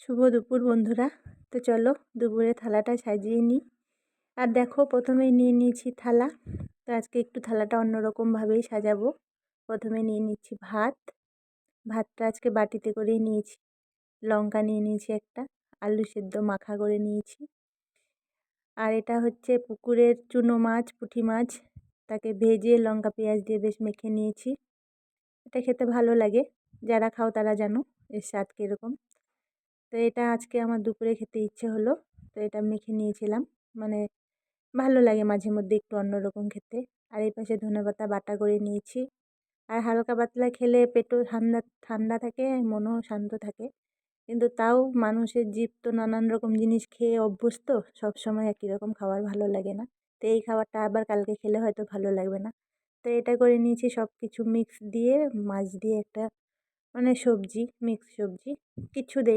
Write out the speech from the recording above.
শুভ দুপুর বন্ধুরা। তো চলো দুপুরে থালাটা সাজিয়ে নিই। আর দেখো প্রথমেই নিয়ে নিয়েছি থালা। তো আজকে একটু থালাটা অন্যরকমভাবেই সাজাবো। প্রথমে নিয়ে নিচ্ছি ভাত। ভাতটা আজকে বাটিতে করেই নিয়েছি। লঙ্কা নিয়ে নিয়েছি একটা, আলু সেদ্ধ মাখা করে নিয়েছি। আর এটা হচ্ছে পুকুরের চুনো মাছ, পুঁটি মাছ। তাকে ভেজে লঙ্কা পেঁয়াজ দিয়ে বেশ মেখে নিয়েছি। এটা খেতে ভালো লাগে, যারা খাও তারা জানো এর স্বাদ কীরকম। তো এটা আজকে আমার দুপুরে খেতে ইচ্ছে হলো, তো এটা মেখে নিয়েছিলাম। মানে ভালো লাগে মাঝে মধ্যে একটু অন্যরকম খেতে। আর এই পাশে ধনেপাতা বাটা করে নিয়েছি। আর হালকা পাতলা খেলে পেটও ঠান্ডা ঠান্ডা থাকে, মনও শান্ত থাকে। কিন্তু তাও মানুষের জিভ তো নানান রকম জিনিস খেয়ে অভ্যস্ত, সবসময় একই রকম খাবার ভালো লাগে না। তো এই খাবারটা আবার কালকে খেলে হয়তো ভালো লাগবে না। তো এটা করে নিয়েছি, সব কিছু মিক্স দিয়ে মাছ দিয়ে একটা মানে সবজি, মিক্স সবজি, কিছু